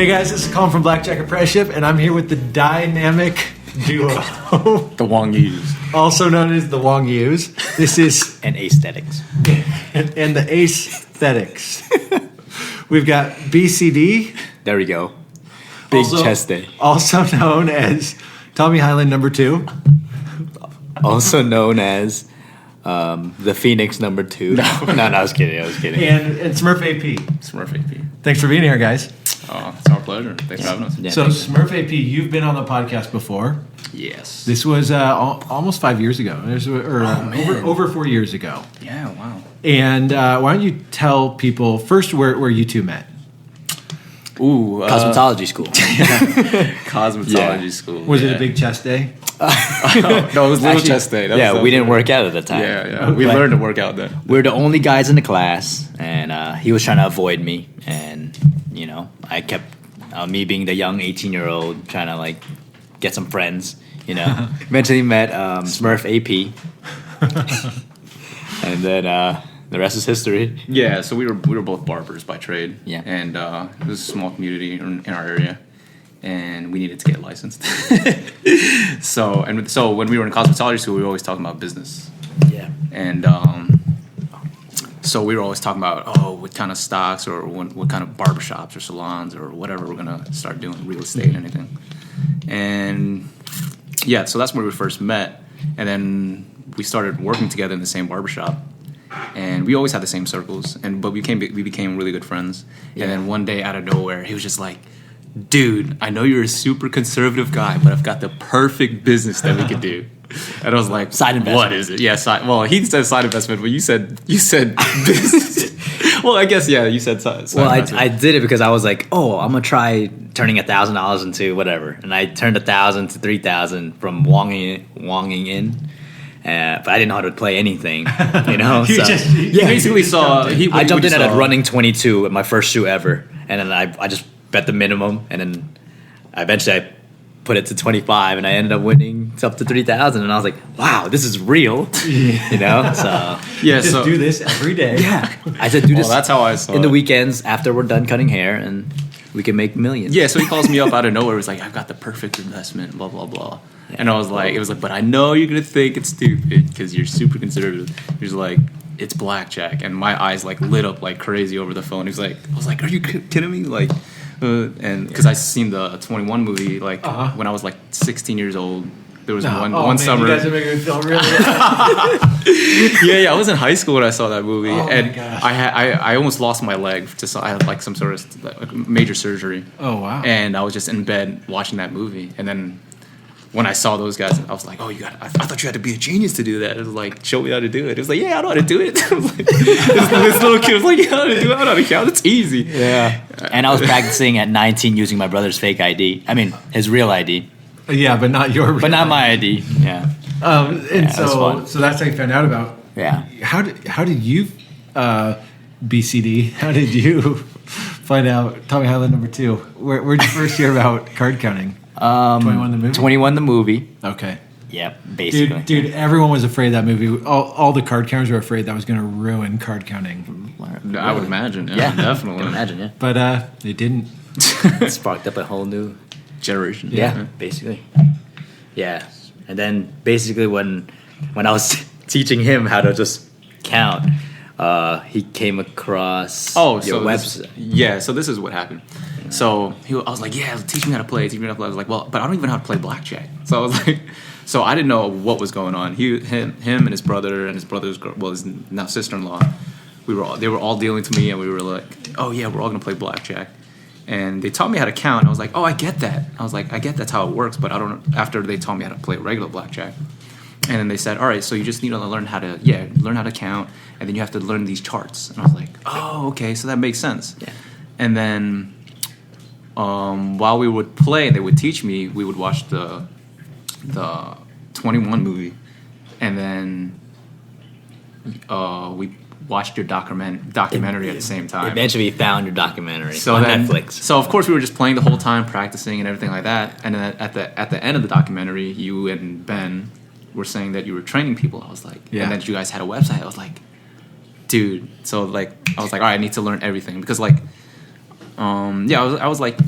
Hey guys, this is Colin from Blackjack Apprenticeship, and I'm here with the dynamic duo, The Wong Yus. also known as the Wong Yus. This is And aesthetics. and the aesthetics. We've got BCD, There we go. Big also- chest day. also known as Tommy Highland number 2, Also known as the Phoenix number 2. No, I was kidding. and SmurfAP. SmurfAP. Thanks for being here, guys. Oh, it's our pleasure. Thanks for having us. Yeah, So thanks. SmurfAP, you've been on the podcast before. Yes. This was almost 5 years ago, over 4 years ago. Yeah, wow. And why don't you tell people first where you two met? Ooh. Cosmetology school. Cosmetology school. Was it a big chest day? No, it was little Actually, chest day. we didn't work out at the time. Yeah. We But learned to work out then. We're the only guys in the class, and he was trying to avoid me. And, I kept, me being the young 18-year-old, trying to, get some friends, Eventually met SmurfAP. And then the rest is history. Yeah, so we were both barbers by trade. Yeah. And it was a small community in our area. And we needed to get licensed. So when we were in cosmetology school, we were always talking about business. Yeah. And so we were always talking about, what kind of stocks or what kind of barbershops or salons or whatever we're going to start doing, real estate, anything. And, yeah, so that's where we first met. And then we started working together in the same barbershop. And we always had the same circles, but we became really good friends. Yeah. And then one day out of nowhere, he was just like, dude, I know you're a super conservative guy, but I've got the perfect business that we could do. And I was like, Side investment. What is it? Yeah, he said side investment, but you said business. Well, I guess, yeah, you said side investment. I did it because I was like, I'm going to try turning $1,000 into whatever. And I turned 1,000 to 3,000 from wonging in. But I didn't know how to play anything, He basically saw. I jumped in at a running 22 at my first shoot ever, and then I just bet the minimum, and then eventually I put it to 25, and I ended up winning up to 3,000, and I was like, wow, this is real, So Yeah, Just do this every day. yeah, I said do this. That's how I saw in it. the weekends after we're done cutting hair, and we can make millions. Yeah, so he calls me up out of nowhere. He's like, I've got the perfect investment, blah, blah, blah. Yeah. And I was like, but I know you're going to think it's stupid because you're super conservative. He's like, it's Blackjack. And my eyes lit up like crazy over the phone. I was like, are you kidding me? And because I seen the 21 movie when I was 16 years old. There was one summer. You guys are making me feel really Yeah, I was in high school when I saw that movie, and my gosh. I almost lost my leg. I had some sort of major surgery. Oh, wow. And I was just in bed watching that movie, and then when I saw those guys, I was like, I thought you had to be a genius to do that. It was like, show me how to do it. It was like, yeah, I know how to do it. I was like, this little kid was like, yeah, I know how to do it. I know how to count. It's easy. Yeah. And I was practicing at 19 using my brother's fake ID. I mean, his real ID. Yeah, but not your. But not my ID. Yeah. And that was fun. so that's how you found out about. Yeah. How did you, BCD? How did you find out Tommy Highland number 2? Where did you first hear about card counting? 21 the movie. 21 the movie. Okay. Yep, basically. Dude, everyone was afraid that movie. All the card counters were afraid that was going to ruin card counting. I would imagine. Yeah, Definitely. Can imagine, yeah. But it didn't. It sparked up a whole new Generation. Yeah, basically. Yeah. And then basically when I was teaching him how to just count, he came across your website. So this is what happened. So I was like, yeah, teach me how to play. I was like, well, but I don't even know how to play blackjack. So I was like, so I didn't know what was going on. Him and his brother and his brother's girl, his now sister-in-law, they were all dealing to me, and we were like, oh yeah, we're all gonna play blackjack. And they taught me how to count. I was like, oh, I get that. I was like, I get that's how it works, but I don't know. After they taught me how to play regular blackjack. And then they said, all right, so you just need to learn how to count, and then you have to learn these charts. And I was like, oh, okay, so that makes sense. Yeah. And then while we would play and they would teach me, we would watch the 21 movie. And then we watched your documentary at the same time. Eventually found your documentary on Netflix. So of course we were just playing the whole time, practicing and everything like that. And then at the end of the documentary, you and Ben were saying that you were training people. I was like, and that you guys had a website. I was like, dude. So I was like, all right, I need to learn everything because I was like,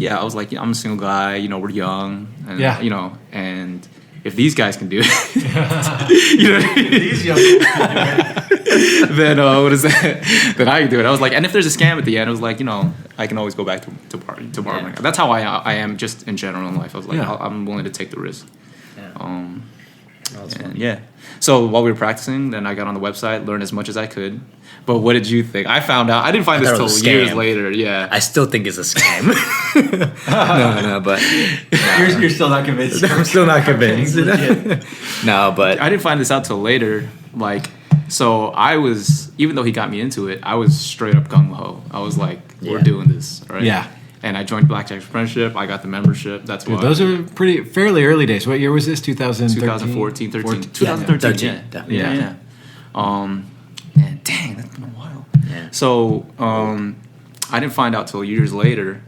I'm a single guy. You know, we're young, and you know, and if these guys can do it, you know, what I mean? These young people can do it. Then what is that? Then I can do it. I was like, and if there's a scam at the end, it was like, you know, I can always go back to barbering. That's how I am just in general in life. I was like, I'm willing to take the risk. So while we were practicing, then I got on the website, learned as much as I could. But what did you think? I found out. I didn't find this till years later. Yeah, I still think it's a scam. no, but you're still not convinced. I'm still not convinced. No, but I didn't find this out till later. Like, so I was, even though he got me into it, I was straight up gung ho. I was like, we're doing this, right? Yeah. And I joined Blackjack's friendship. I got the membership. That's why. Those are fairly early days. What year was this? 2014, 13. 2013, definitely. Yeah. And dang, that's been a while. Yeah. So I didn't find out till years later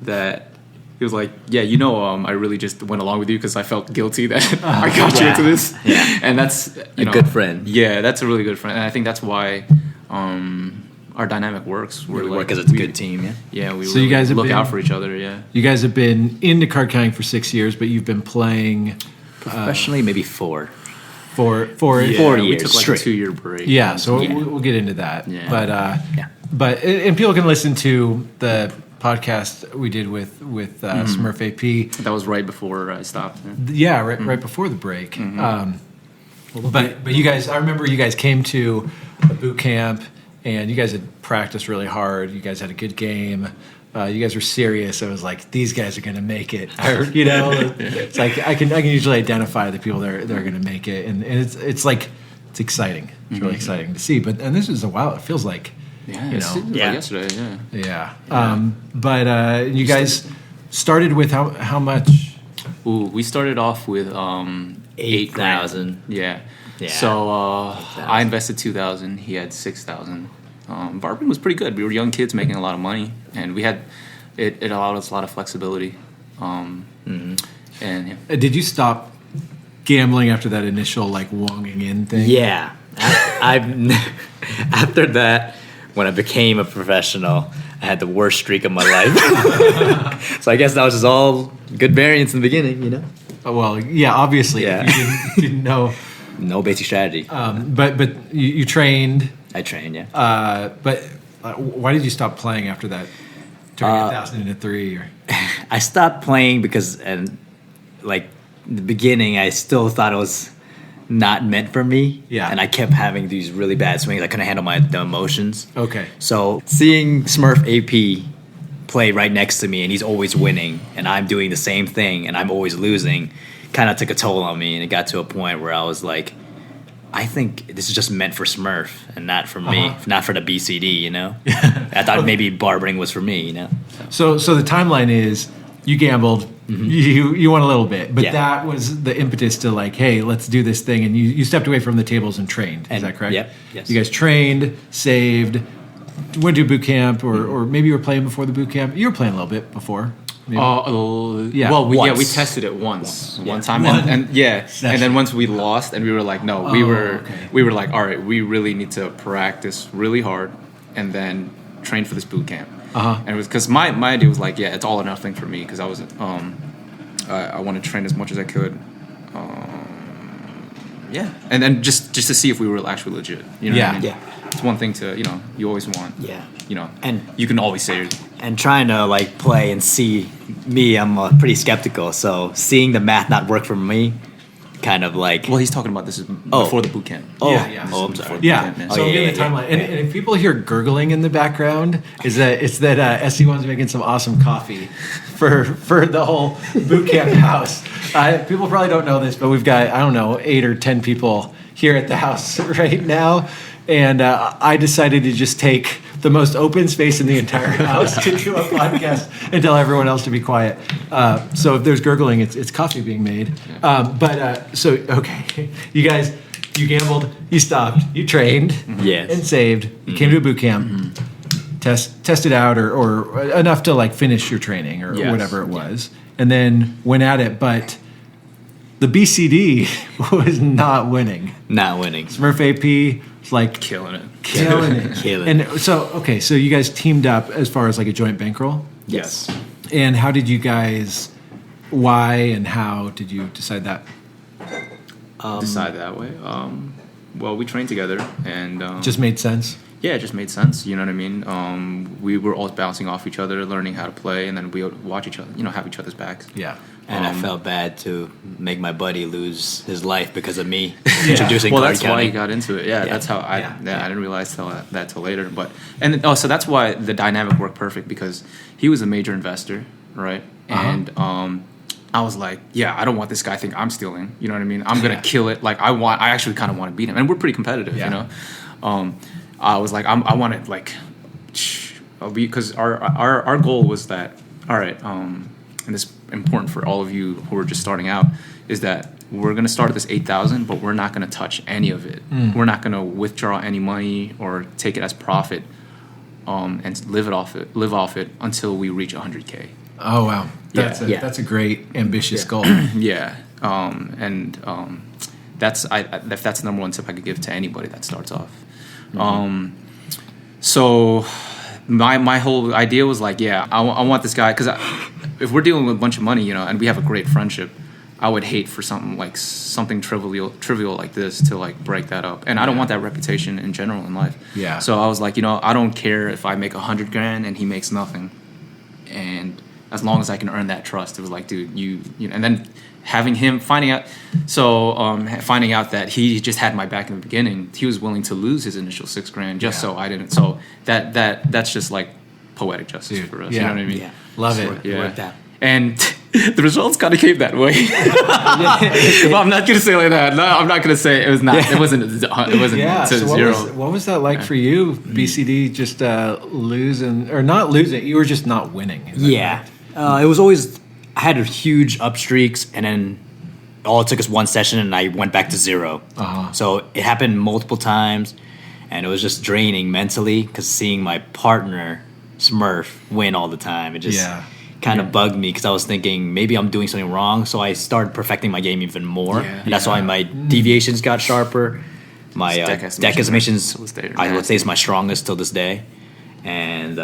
that he was like, yeah, you know, I really just went along with you because I felt guilty that I got you into this. Yeah. And that's a good friend. Yeah, that's a really good friend. And I think that's why our dynamic works. We work because it's a good team, yeah. Yeah, we so you guys look out for each other, yeah. You guys have been into card counting for 6 years, but you've been playing professionally maybe 4. For 4 years. We took like straight. a 2-year break. Yeah, so we'll get into that. Yeah. But and people can listen to the podcast we did with SmurfAP. That was right before I stopped. Yeah, right before the break. But you guys, I remember you guys came to a boot camp and you guys had practiced really hard. You guys had a good game. You guys were serious. I was like, these guys are going to make it. You know, it's like I can usually identify the people that are going to make it, and it's like it's exciting. It's really exciting to see. And this is a while. It feels like like yesterday. But you guys started with how much? Ooh, we started off with $8,000. Yeah. So I invested $2,000. He had $6,000. Barbering was pretty good. We were young kids making a lot of money, and we had it allowed us a lot of flexibility. And did you stop gambling after that initial like wonging in thing? Yeah, after that, when I became a professional, I had the worst streak of my life. So I guess that was just all good variance in the beginning, you know. Oh, well, yeah, obviously, you didn't know. No basic strategy. But you trained. I trained, yeah. But why did you stop playing after that? Turning 1,000 into 3? Or? I stopped playing because, like, in the beginning, I still thought it was not meant for me. Yeah. And I kept having these really bad swings. I couldn't handle the emotions. Okay. So seeing SmurfAP play right next to me, and he's always winning, and I'm doing the same thing, and I'm always losing, kind of took a toll on me. And it got to a point where I was like, I think this is just meant for Smurf and not for me, not for the BCD, you know? I thought maybe barbering was for me, you know? So the timeline is you gambled, you won a little bit, but that was the impetus to like, hey, let's do this thing. And you stepped away from the tables and trained. Is that correct? Yep. Yes. You guys trained, saved, went to a boot camp, or maybe you were playing before the boot camp. You were playing a little bit before. Well, we tested it one time, and then once we lost, and we were like, no, we were like, all right, we really need to practice really hard, and then train for this boot camp. And it was because my idea was like, it's all or nothing for me because I was I wanted to train as much as I could. And then just to see if we were actually legit. You know what I mean? It's one thing to you always want. And you can always say. And trying to like play and see me, I'm pretty skeptical. So seeing the math not work for me, kind of like. Well, he's talking about this is before the boot camp. I'm sorry. Yeah. So I'm getting the timeline. And if people hear gurgling in the background, it's that SC1's making some awesome coffee for the whole boot camp house. People probably don't know this, but we've got 8 or 10 people here at the house right now, and I decided to just take the most open space in the entire house to do a podcast and tell everyone else to be quiet. So if there's gurgling, it's coffee being made. Okay, you guys, you gambled, you stopped, you trained, and saved. You came to a boot camp, tested out or enough to like finish your training or whatever it was, and then went at it. But the BCD was not winning. SmurfAP was like killing it. And so you guys teamed up as far as like a joint bankroll? Yes. And how did you guys? Why and how did you decide that? Decide that way. Well, we trained together, and Just made sense. yeah, it just made sense. You know what I mean? We were all bouncing off each other, learning how to play, and then we would watch each other. Have each other's backs. Yeah. And I felt bad to make my buddy lose his life because of me introducing Well, card that's why counting. he got into it. Yeah, Yeah. that's how I. Yeah. Yeah, I didn't realize that till later. But so that's why the dynamic worked perfect because he was a major investor, right? And I was like, yeah, I don't want this guy to think I'm stealing. You know what I mean? I'm gonna kill it. Like I actually kind of want to beat him, and we're pretty competitive. Yeah. I was like, I want to like, because our goal was that. All right, and this is important for all of you who are just starting out, is that we're gonna start at this 8,000, but we're not gonna touch any of it. We're not gonna withdraw any money or take it as profit, and live off it until we reach 100K. Oh wow. That's Yeah. that's a great ambitious goal. Yeah, that's that's the number one tip I could give to anybody that starts off. So my whole idea was like, yeah, I want this guy because if we're dealing with a bunch of money, and we have a great friendship, I would hate for something trivial like this to like break that up, and I don't want that reputation in general in life. Yeah. So I was like, I don't care if I make $100,000 and he makes nothing, and as long as I can earn that trust, it was like, dude, and then having him finding out that he just had my back in the beginning, he was willing to lose his initial $6,000 just so I didn't. So that's just like poetic justice for us. Yeah. You know what I mean? Yeah. Love it. Yeah. Worked out. And the results kind of came that way. Well, I'm not gonna say like that. No, I'm not gonna say it was not. It wasn't. It wasn't Yeah. to So zero. what was that like for you, BCD? Just losing or not losing? You were just not winning. Is that Yeah. correct? It was always, I had huge up streaks, and then all it took us one session, and I went back to zero. So it happened multiple times, and it was just draining mentally because seeing my partner, Smurf, win all the time, it just kind of bugged me because I was thinking maybe I'm doing something wrong. So I started perfecting my game even more, and that's why my deviations got sharper. My deck estimations, I would say, is my strongest till this day, and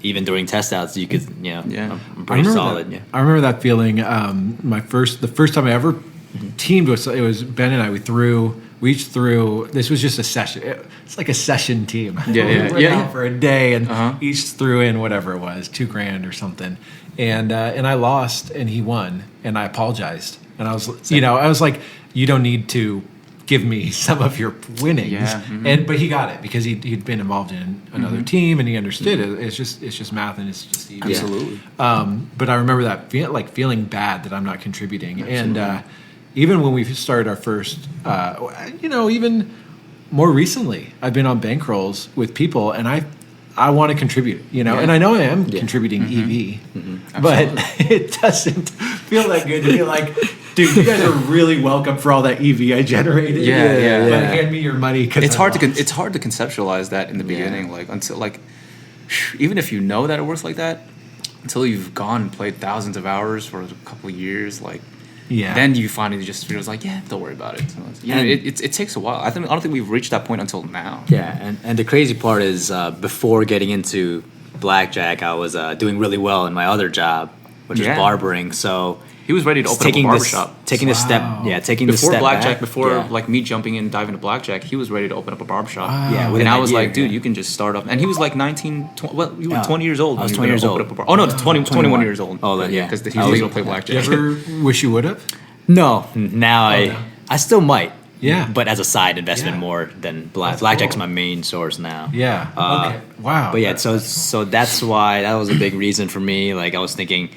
even during test outs, you could, I'm pretty solid. I remember that feeling. The first time I ever teamed with, it was Ben and I. We each threw. This was just a session. It's like a session team. Yeah, we went yeah. out for a day and each threw in whatever it was, $2,000 or something. And I lost and he won, and I apologized. And I was, I was like, you don't need to give me some of your winnings. Yeah. Mm-hmm. But he got it because he'd been involved in another team and he understood it. It's just math and it's just easy. Absolutely. But I remember that feeling bad that I'm not contributing. And even when we started our first, even more recently, I've been on bankrolls with people, and I want to contribute, and I know I am contributing EV, but it doesn't feel that good to be like, dude, you guys are really welcome for all that EV I generated. But hand me your money because It's hard to conceptualize that in the beginning, like until like even if you know that it works like that, until you've gone and played thousands of hours for a couple of years, like. Yeah. Then you finally just feel like, don't worry about it. So it takes a while. I don't think we've reached that point until now. Yeah, and the crazy part is before getting into Blackjack, I was doing really well in my other job, which is barbering. So he was ready to open up a barbershop. Taking the step Before Blackjack, back, like me jumping in, diving into Blackjack, he was ready to open up a barbershop. within and I that was year, like, dude, you can just start up. And he was like 19, you were 20 years old. I was when you 20 were years gonna old. open up a bar. Oh, no, 21 years old. Oh, then, yeah. Because he was legal to play Blackjack. You ever wish you would have? No, now I still might. Yeah. But as a side investment more than Blackjack's cool. my main source now. Yeah. Okay. Wow. But yeah, so that's why that was a big reason for me. Like I was thinking,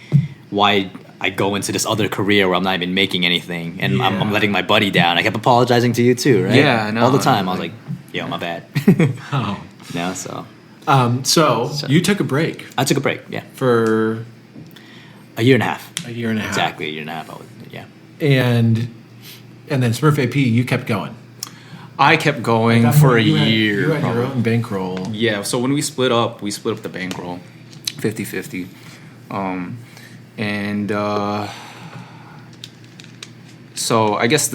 why I go into this other career where I'm not even making anything, and I'm letting my buddy down. I kept apologizing to you too, right? Yeah, I know. All the time. I was like, yo, my bad. Oh. No, so So you took a break I took a break. Yeah, for a year and a half. a year and a half. Exactly a year and a half. Yeah. And then SmurfAP, you kept going. I kept going At that for point, a you had year. your probably. own bankroll. Yeah, so when we split up the bankroll 50-50. So I guess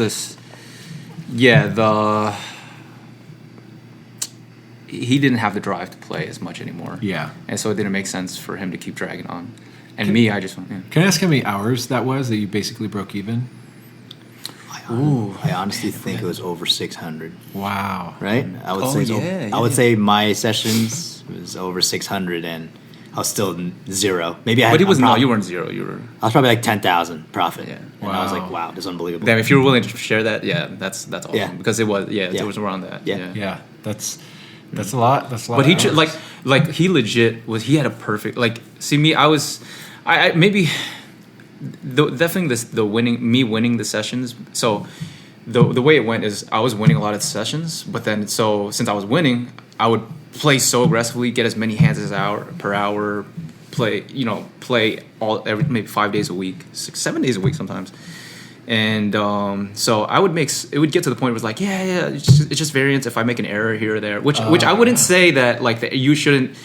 he didn't have the drive to play as much anymore. Yeah. And so it didn't make sense for him to keep dragging on. And I just went, yeah. Can I ask how many hours that was that you basically broke even? I honestly think it was over 600. Wow. Right? I would I would say my sessions was over 600, and I was still zero. Maybe I. But you weren't 0. I was probably like 10,000 profit. Yeah. And I was like, wow, this is unbelievable. Damn, if you were willing to share that, that's awesome. Yeah. Because it was around that. Yeah. Yeah. That's a lot. That's a lot. But of hours. he legit was. He had a perfect see me. I maybe definitely the winning the sessions. So the way it went is I was winning a lot of sessions, but then since I was winning, I would play so aggressively, get as many hands per hour, play maybe 5 days a week, 7 days a week sometimes. And so it would get to the point where it's like, it's just variance if I make an error here or there, which I wouldn't say that that you shouldn't.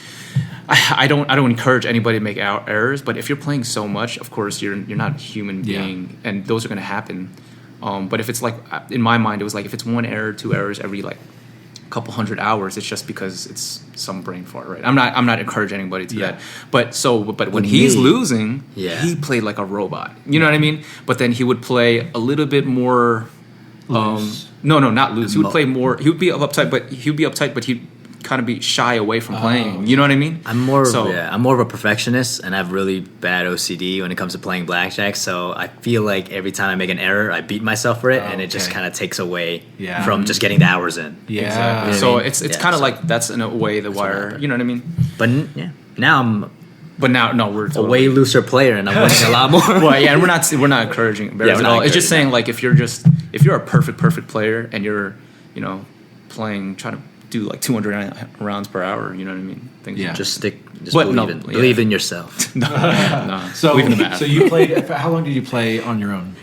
I don't encourage anybody to make errors, but if you're playing so much, of course you're not a human being, and those are going to happen. But if it's in my mind, it was if it's 1 error, 2 errors every couple hundred hours, it's just because it's some brain fart, right? I'm not encouraging anybody to do that. But when he's losing, he played like a robot. You know what I mean? But then he would play a little bit more. Loose. No, not loose. He would play more. He would be uptight, but he'd kind of be shy away from playing. You know what I mean? I'm more of a perfectionist, and I have really bad OCD when it comes to playing blackjack. So I feel like every time I make an error, I beat myself for it, and it just kind of takes away from just getting the hours in. Yeah. Exactly. You know so it's kind of that's in a way the wire. You know what I mean? But now I'm. But now, no, we're a way looser player, and I'm winning a lot more. Well, yeah, and we're not encouraging embarrassment at all. It's just saying if you're a perfect player and you're trying to do 200 rounds per hour, you know what I mean? Just believe in yourself. No. So believe in the math. So you played. How long did you play on your own?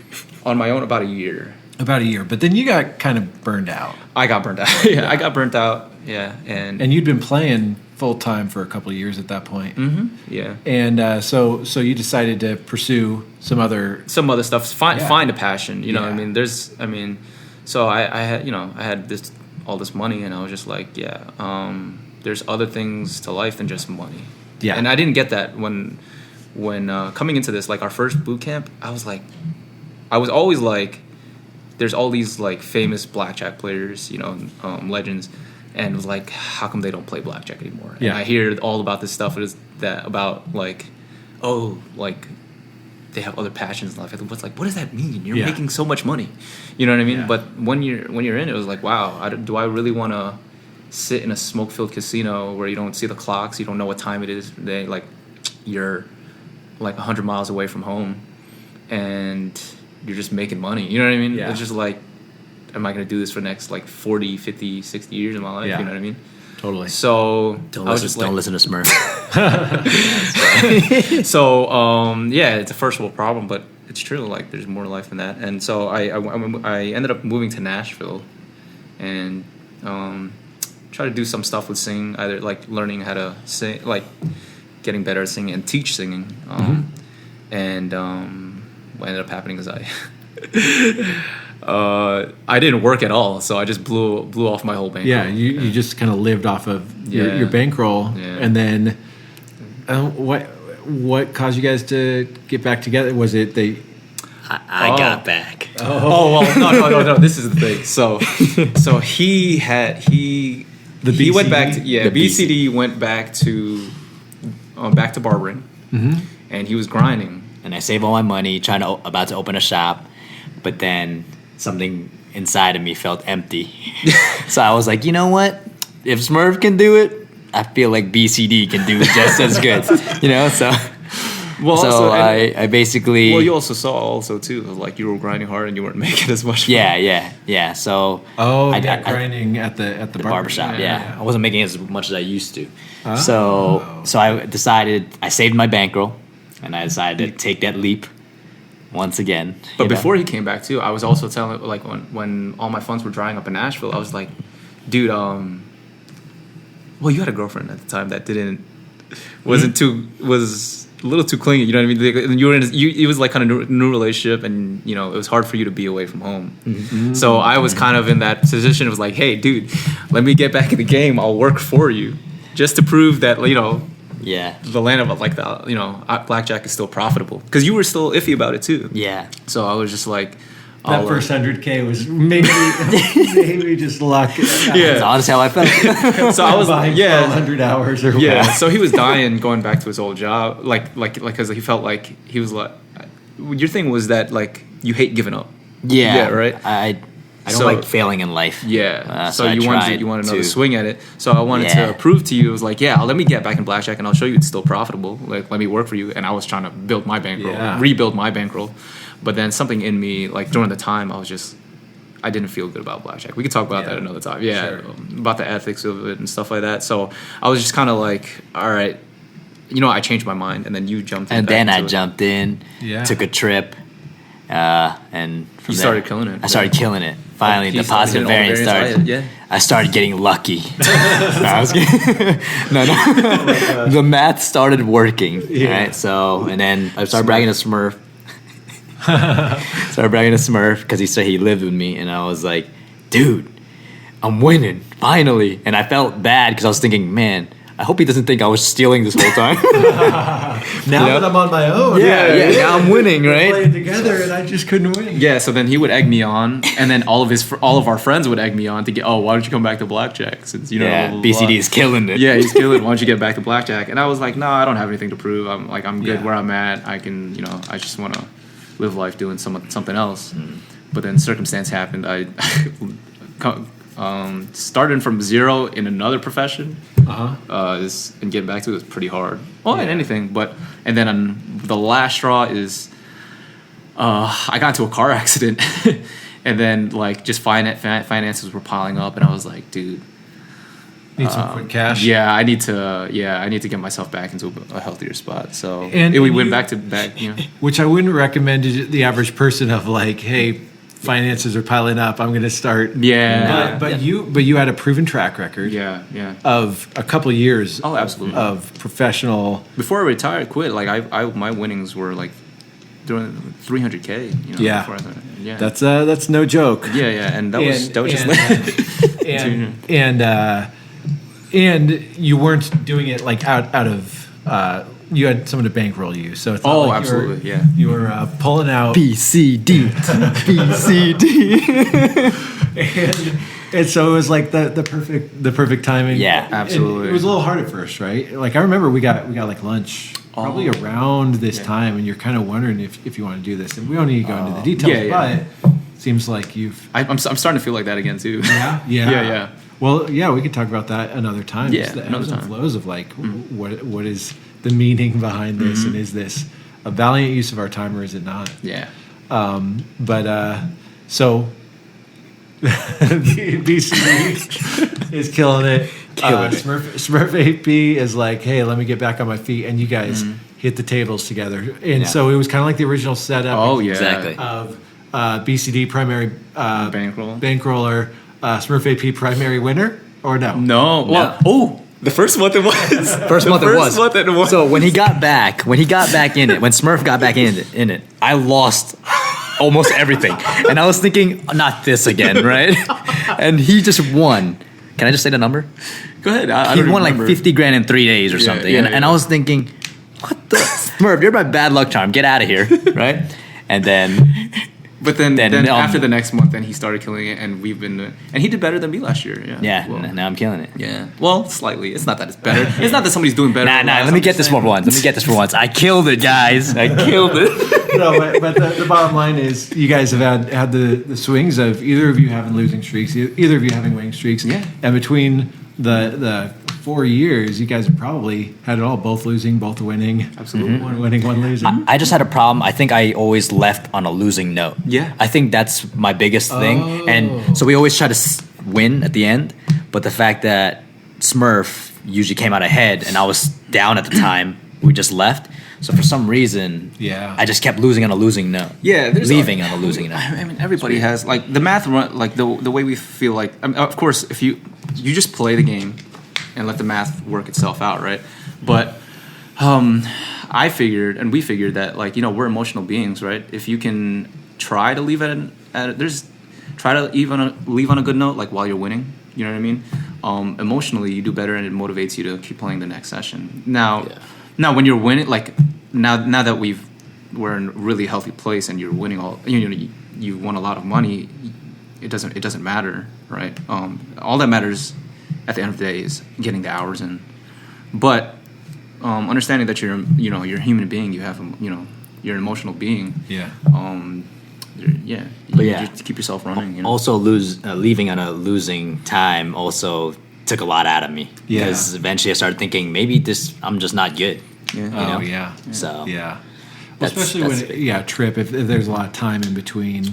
On my own, about a year. About a year, but then you got kind of burned out. I got burnt out. I got burnt out. Yeah, and you'd been playing full time for a couple of years at that point. Mm-hmm. Yeah, and so you decided to pursue some other stuff. Find a passion. You know, what I mean, so I had all this money, and I was just like, there's other things to life than just money. Yeah, and I didn't get that when coming into this, our first boot camp, I was always there's all these famous blackjack players, legends, and it was how come they don't play blackjack anymore? Yeah. And I hear all about this stuff about they have other passions in life. What does that mean? You're making so much money, you know what I mean? Yeah. But when you're in it, was wow, do I really want to sit in a smoke-filled casino where you don't see the clocks, you don't know what time it is? You're 100 miles away from home, and you're just making money. You know what I mean? Yeah. It's just am I going to do this for the next 40, 50, 60 years of my life? Yeah. You know what I mean? Totally. So don't listen to Smurf. So it's a first world problem, but it's true. There's more to life than that. And so I ended up moving to Nashville, and try to do some stuff with singing, either learning how to sing, getting better at singing and teach singing. And what ended up happening is I didn't work at all, so I just blew off my whole bankroll. Yeah, you just kind of lived off of your bankroll, and then what caused you guys to get back together? Was it I got back. Oh well, no. This is the thing. So he went back to BCD went back to barbering, and he was grinding. And I saved all my money, about to open a shop, but then something inside of me felt empty. So I was like, you know what? If Smurf can do it, I feel like BCD can do it just as good. So. Well, so I basically. Well, you also saw too, you were grinding hard and you weren't making as much. Yeah. So. Grinding at the barbershop. Yeah, I wasn't making as much as I used to. Oh. So I decided I saved my bankroll, and I decided to take that leap once again. But before he came back too, I was also telling when all my funds were drying up in Nashville, I was like, dude, well, you had a girlfriend at the time that wasn't too a little too clingy. You know what I mean? Like, you were in. It was like kind of new relationship, and you know it was hard for you to be away from home. Mm-hmm. So I was kind of in that position. It was like, hey, dude, let me get back in the game. I'll work for you, just to prove that Yeah. the land of like blackjack is still profitable, because you were still iffy about it too. Yeah. So I was just like, That first 100K was maybe just luck. Yeah. That's honestly how I felt. So I was buying 100 hours or yeah. whatever. So he was dying going back to his old job, like because he felt like he was like, your thing was that like you hate giving up. Yeah. Yeah, right? I don't So- like failing in life. Yeah. So I you wanted tried another to- swing at it. So I wanted Yeah. to prove to you, it was like, yeah, let me get back in blackjack and I'll show you it's still profitable. Like, let me work for you. And I was trying to build my bankroll, rebuild my bankroll. But then something in me, like during the time, I didn't feel good about blackjack. We could talk about that another time. Yeah, Sure. About the ethics of it and stuff like that. So I was just kind of like, all right, I changed my mind, and then you jumped in. And back then I into it. jumped in, took a trip, and from You there, started killing it. I started killing it. Finally, He the started positive hitting all the variance variance started. high, yeah. I started getting lucky. No, I was kidding. No. The math started working. Right. So, and then I started bragging to Smurf. Started bragging to Smurf because he said he lived with me, and I was like, dude, I'm winning finally. And I felt bad because I was thinking, man, I hope he doesn't think I was stealing this whole time. Now that I'm on my own. Yeah, I'm winning, We right? played together and I just couldn't win. Yeah, so then he would egg me on, and then all of our friends would egg me on to get. Oh, why don't you come back to blackjack? Since blah, blah, blah, BCD blah. is killing it. Yeah, he's killing. Why don't you get back to blackjack? And I was like, no, I don't have anything to prove. I'm good Yeah. where I'm at. I can, I just want to live life doing something else. But then circumstance happened. I starting from zero in another profession. And getting back to it was pretty hard. Well, in anything, and then the last straw is I got into a car accident, and then like just finances were piling up, and I was like, dude, Need some quick cash. yeah, I need to get myself back into a healthier spot. So And we you- went back to back. Which I wouldn't recommend to the average person of like, hey, finances are piling up. I'm going to start. Yeah. But you had a proven track record. Yeah. Of a couple years. Oh, absolutely. Of professional. Before I retired, quit. Like my winnings were like doing 300K. Yeah. Before I started. Yeah. That's no joke. Yeah, and that was just and you weren't doing it like out of you had someone to bankroll you, so it's not like absolutely, you were pulling out BCD. and so it was like the perfect timing. Yeah, And absolutely. it was a little hard at first, right? Like I remember we got like lunch probably around this time, and you're kind of wondering if you want to do this, and we don't need to go into the details, Yeah. but it seems like you've I'm starting to feel like that again too. yeah. Well, yeah, we could talk about that another time. Yeah, Just the another ebbs and time. flows of like what is the meaning behind this, and is this a valiant use of our time or is it not? Yeah. So BCD is killing it. SmurfAP is like, hey, let me get back on my feet, and you guys hit the tables together, and so it was kind of like the original setup. Oh yeah. Exactly. Of BCD primary bankroller, SmurfAP primary winner, or no? No. Well, the first month it was. First month it was. month it was. So when he got back in it, when Smurf got back in it, I lost almost everything. And I was thinking, not this again, right? And he just won. Can I just say the number? Go ahead. I He don't won remember. like 50 grand in 3 days or something. yeah, And yeah. I was thinking, what the? Smurf, you're my bad luck charm. Get out of here, right? And then... But then Then, after the next month, then he started killing it, and we've been and he did better than me last year. Yeah. Yeah, Well, now I'm killing it. yeah. Well, slightly. It's not that it's better. It's not that somebody's doing better. Nah, than us. let me I'm get just this saying. for once. I killed it, guys. I killed it. No, but the bottom line is you guys have had the swings of either of you having losing streaks, either of you having winning streaks. Yeah. And between the 4 years, you guys have probably had it all, both losing, both winning. Absolutely. One winning, one losing. I just had a problem. I think I always left on a losing note. Yeah. I think that's my biggest thing. And so we always try to win at the end. But the fact that Smurf usually came out ahead and I was down at the time, we just left. So for some reason, I just kept losing on a losing note. Yeah, leaving on a losing note. I mean, everybody has like the math run, like the way we feel like. I mean, of course, if you just play the game and let the math work itself out, right? But I figured, and we figured that, like, you know, we're emotional beings, right? If you can try to leave try to leave on a good note, like while you're winning, you know what I mean? Emotionally, you do better, and it motivates you to keep playing the next session. Now when you're winning, like now that we're in a really healthy place, and you're winning you won a lot of money, it doesn't matter, right? All that matters at the end of the day is getting the hours in. But understanding that you're a human being, you have you're an emotional being. Yeah. You just keep yourself running. You know? Also, leaving on a losing time also took a lot out of me. Yeah. Because eventually I started thinking maybe I'm just not good. Yeah. You know? Yeah. So yeah. That's- Especially that's when trip, if there's a lot of time in between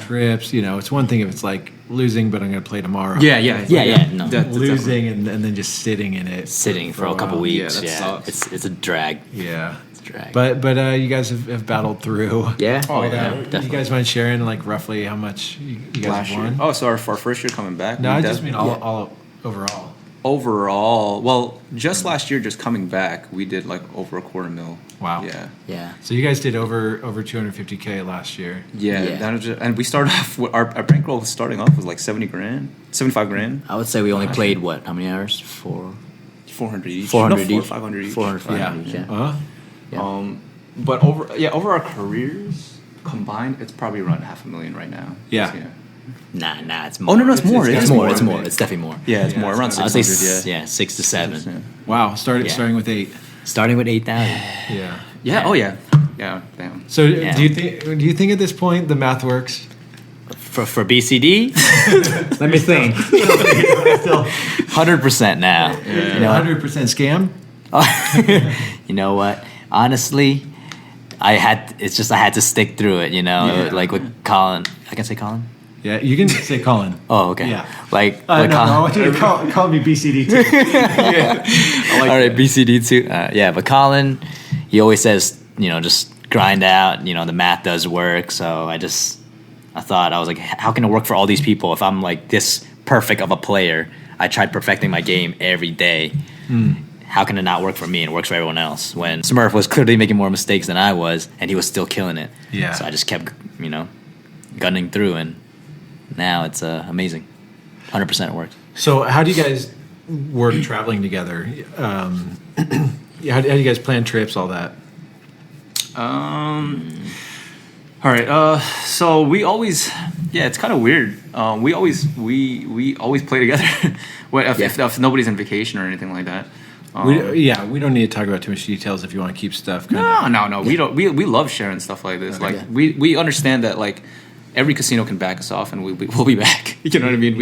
trips, it's one thing if it's like losing, but I'm going to play tomorrow. Yeah. No. That's losing and then just sitting in it. Sitting for a couple while. weeks. Yeah, that sucks. It's a drag. Yeah. It's a drag. But you guys have battled through. yeah. Oh, all yeah. that. Definitely. You guys mind sharing like roughly how much you guys Last have year. won? Oh, so our first year coming back. No, we I just mean all overall. overall. Well, just last year, just coming back, we did like over $250,000. Wow. Yeah. Yeah. So you guys did over 250K last year. Yeah, Yeah. That was and we started off with our bankroll starting off was like 70 grand, 75 grand, I would say we only played how many hours? 400 each, 400 no, each. 500 each. 400, 500 each, yeah. Uh-huh. Yeah. But over our careers combined, it's probably around $500,000 right now. Yeah. Nah, it's Oh more. no, it's more. It's It's more. more. It's more. It's definitely more. Yeah, it's more around I would say 600. 6 to 7. Yeah. Wow. Yeah. Starting with 8. Starting with 8,000. Yeah. Yeah. Oh yeah. Yeah. Damn. So Yeah. do you think at this point the math works? For BCD, let me think. 100% now. You know what? 100% scam. You know what? Honestly, I had to stick through it. You know, Yeah. like with Colin. I can say Colin. Yeah, you can say Colin. Oh, okay. Yeah. Like No, with I Colin. want you to call me BCD too. All right, BCD too. Yeah, but Colin, he always says, just grind out. The math does work. So I thought, I was like, how can it work for all these people if I'm like this perfect of a player? I tried perfecting my game every day. How can it not work for me and it works for everyone else? When Smurf was clearly making more mistakes than I was, and he was still killing it. Yeah. So I just kept, gunning through, and now it's amazing. 100% it works. So how do you guys work traveling together? How do you guys plan trips, all that? All right. So we always, it's kind of weird. We always play together. If nobody's on vacation or anything like that. We don't need to talk about too much details if you want to keep stuff. No. We don't. We love sharing stuff like this. Okay. Like we understand that like every casino can back us off, and we'll be back. You know what I mean?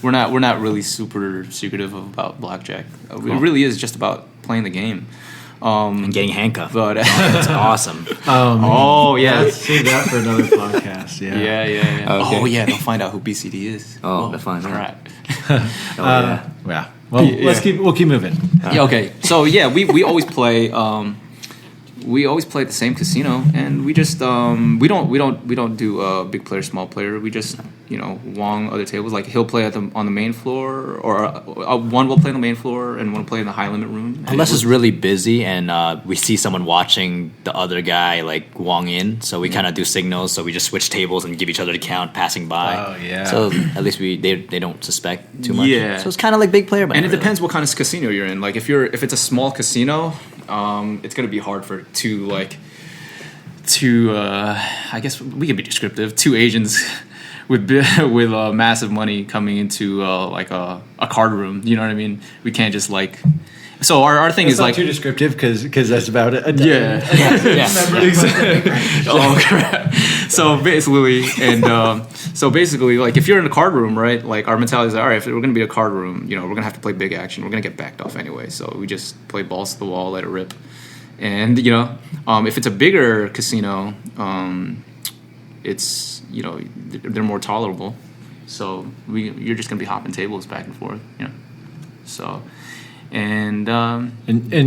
We're not really super secretive about blackjack. It really is just about playing the game. And getting handcuffed. But it's awesome. Let's save that for another podcast. Yeah. Yeah. Okay. Oh yeah, they'll find out who BCD is. Oh, they'll find out. Crap. Yeah. Well, we'll keep moving. Yeah, okay. So we always play. We always play at the same casino, and we just we don't do big player, small player. We just wong other tables. Like he'll play on the main floor, or one will play on the main floor, and one will play in the high limit room. Unless it's really busy and we see someone watching the other guy like wong in, so we kind of do signals. So we just switch tables and give each other the count passing by. Oh, yeah. So at least they don't suspect too much. Yeah. So it's kind of like big player, but And it not really. depends what kind of casino you're in. Like if it's a small casino, it's gonna be hard for I guess we can be descriptive. Two Asians with massive money coming into like a card room. You know what I mean? We can't just like. So our thing It's is not like too descriptive because that's about it. yeah. Oh crap! So basically, like if you're in a card room, right? Like our mentality is, all right, if we're gonna be a card room, we're gonna have to play big action. We're gonna get backed off anyway, so we just play balls to the wall, let it rip. And if it's a bigger casino, it's they're more tolerable. So you're just gonna be hopping tables back and forth, So. And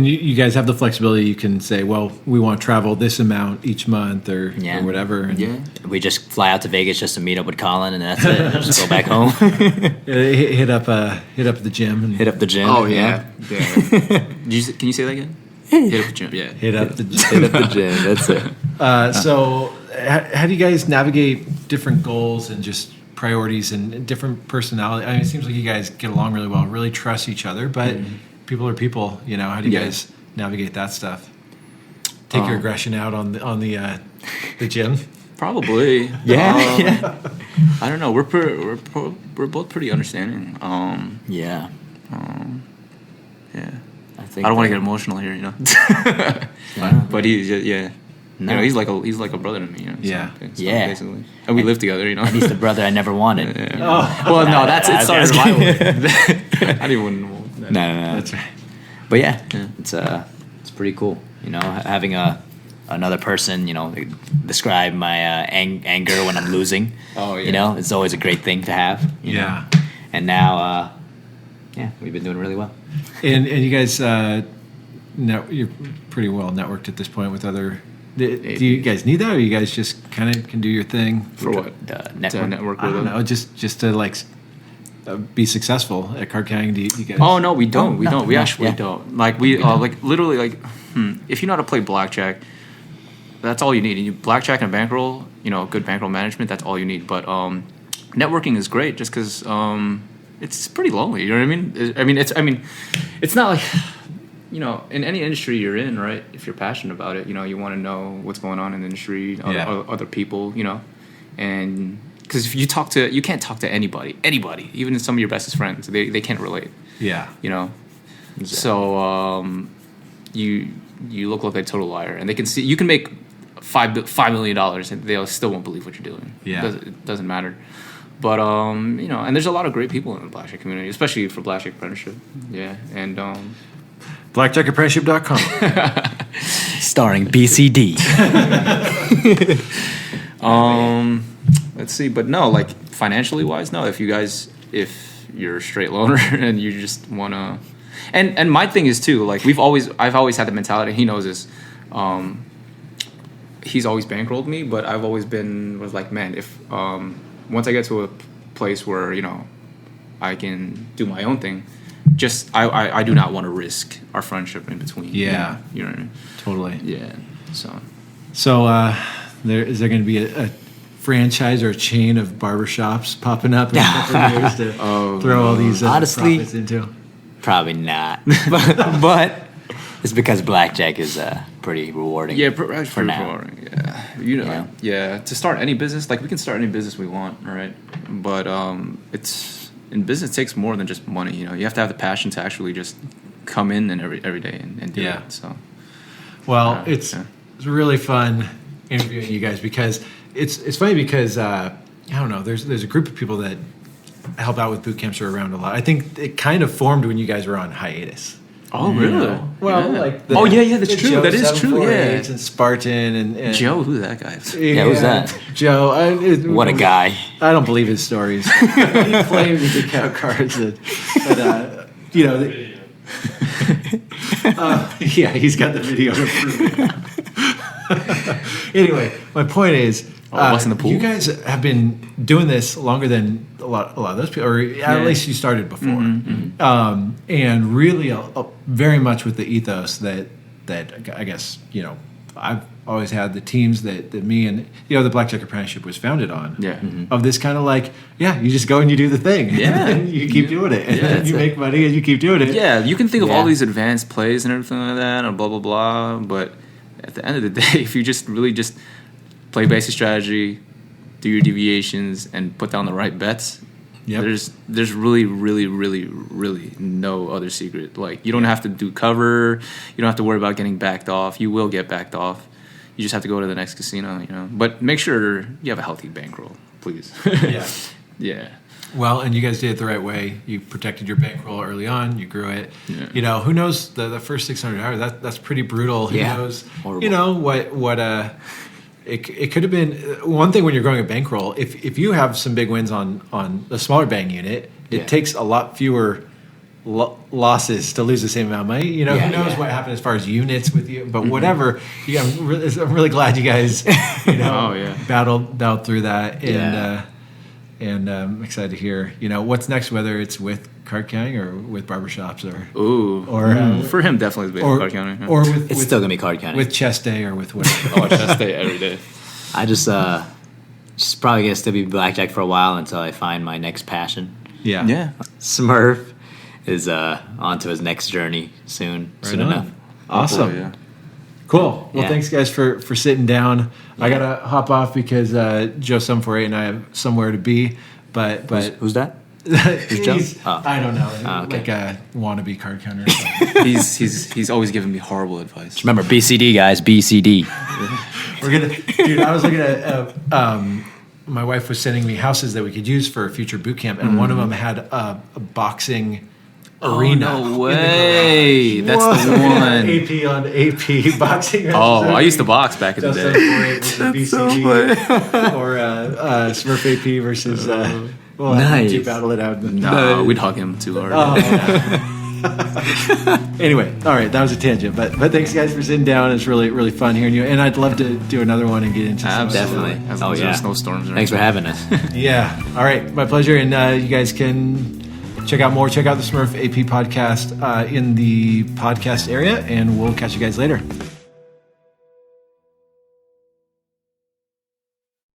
you guys have the flexibility. You can say, well, we want to travel this amount each month or whatever. And we just fly out to Vegas just to meet up with Colin, and that's it. Just go back home. hit up the gym. And Hit up the gym. oh yeah. Can you say that again? Hit up the gym. Yeah. Hit up the Hit up the gym. That's it. So, how do you guys navigate different goals and just priorities and different personality? I mean, it seems like you guys get along really well, really trust each other, but people are people. You know, how do you guys navigate that stuff? Take your aggression out on the gym. Probably. Yeah. I don't know. We're both pretty understanding. Yeah. Yeah. I think I don't want to get emotional here, you know. But he's No. you know, he's like a brother to me, you know. Yeah. Yeah. Basically, and we live together, you know. He's the brother I never wanted. Yeah. Well, no, it started my way. I didn't want that. No. That's right. But yeah, it's pretty cool. You know, having another person, you know, describe my anger when I'm losing. Oh yeah. You know, it's always a great thing to have. You know? And now, we've been doing really well. And you guys, you're pretty well networked at this point with other. Do you guys need that, or you guys just kind of can do your thing For what? Network. To network I with don't them. know, just to like be successful at card carrying. Do you guys? Oh no, we don't. We no, don't. We no, actually yeah. don't. Like we like literally like if you know how to play blackjack, that's all you need. And you blackjack and bankroll, you know, good bankroll management, that's all you need. But networking is great just because it's pretty lonely. You know what I mean? It's not like, you know, in any industry you're in, right? If you're passionate about it, you know, you want to know what's going on in the industry, other people, you know, and because if you can't talk to anybody, even some of your bestest friends, they can't relate. Yeah. You know, so you look like a total liar, and they can see you can make $5 million, and they still won't believe what you're doing. Yeah. It doesn't matter. But you know, and there's a lot of great people in the blackjack community, especially for blackjack apprenticeship. Yeah, and BlackjackApprenticeship.com. Starring BCD. let's see, but no, like financially wise, no. If you're a straight loaner and you just wanna, and my thing is too, like I've always had the mentality. He knows this. He's always bankrolled me, but I've always was like, man, if once I get to a place where, you know, I can do my own thing, I do not want to risk our friendship in between. Yeah. You know what I mean? Totally. Yeah. So is there going to be a franchise or a chain of barbershops popping up in a couple of years to throw all these honestly, profits into? Probably not. but it's because blackjack is pretty rewarding. Yeah, for pretty now. rewarding. Yeah. You know, yeah. To start any business, like we can start any business we want, right? But in business it takes more than just money. You know, you have to have the passion to actually just come in and every day and do it. So, well, it's really fun interviewing you guys because it's funny because I don't know. There's a group of people that help out with boot camps are around a lot. I think it kind of formed when you guys were on hiatus. Oh, really? Well, yeah. like that's true. That is true. Yeah. And Spartan and Joe, who's that guy? Yeah, who's that? Joe. What a guy. I don't believe his stories. He claimed he could count cards, but you know. Yeah, he's got the video to prove it. Anyway, my point is, what's in the pool? you guys have been doing this longer than a lot of those people, or at least you started before, and really very much with the ethos that I guess, you know, I've always had the teams that me and, you know, the Blackjack Apprenticeship was founded on. Yeah. Of this kind of like, you just go and you do the thing. Yeah. And you keep doing it. And then you make money and you keep doing it. Yeah, you can think of all these advanced plays and everything like that, or blah, blah, blah. But at the end of the day, if you just really just play basic strategy, do your deviations, and put down the right bets, there's really, really, really, really no other secret. Like, you don't have to do cover. You don't have to worry about getting backed off. You will get backed off. You just have to go to the next casino, you know. But make sure you have a healthy bankroll, please. Yeah. Well, and you guys did it the right way. You protected your bankroll early on. You grew it. Yeah. You know, who knows the first $600? That's pretty brutal. Who knows? Horrible. You know what? It could have been one thing when you're growing a bankroll. If you have some big wins on the smaller bang unit, it takes a lot fewer losses to lose the same amount of money. You know, who knows what happened as far as units with you, but whatever. I'm really glad you guys, you know, battled through that, and I'm excited to hear what's next, whether it's with card counting or with barbershops For him, definitely with card counting. Yeah. Or It's still gonna be card counting with chest day or with whatever. Chest day every day. I just probably gonna still be blackjack for a while until I find my next passion. Yeah. Smurf is on to his next journey soon Right enough. on. Awesome. Hopefully, yeah. Cool. Well, Yeah. thanks guys for sitting down. I gotta hop off because Joe Sum48 and I have somewhere to be. But Who's that? Joe? Oh. I don't know. okay. Like a wannabe card counter. Or something. He's always giving me horrible advice. Remember BCD guys, BCD. We're gonna, dude. I was looking at. My wife was sending me houses that we could use for a future boot camp, and one of them had a boxing arena. Oh, no in the way. garage. That's the one. AP on AP boxing. Oh, I used to box back in the Just day. BCD or SmurfAP versus. Well, Nice. you battle it out. No, we'd hug him too hard. Anyway, all right, that was a tangent, but thanks guys for sitting down. It's really really fun hearing you, and I'd love to do another one and get into some Absolutely. Definitely. As long as there's snowstorms. Or Thanks for anything. having us. Yeah. All right. My pleasure. And you guys can check out the SmurfAP podcast in the podcast area, and we'll catch you guys later.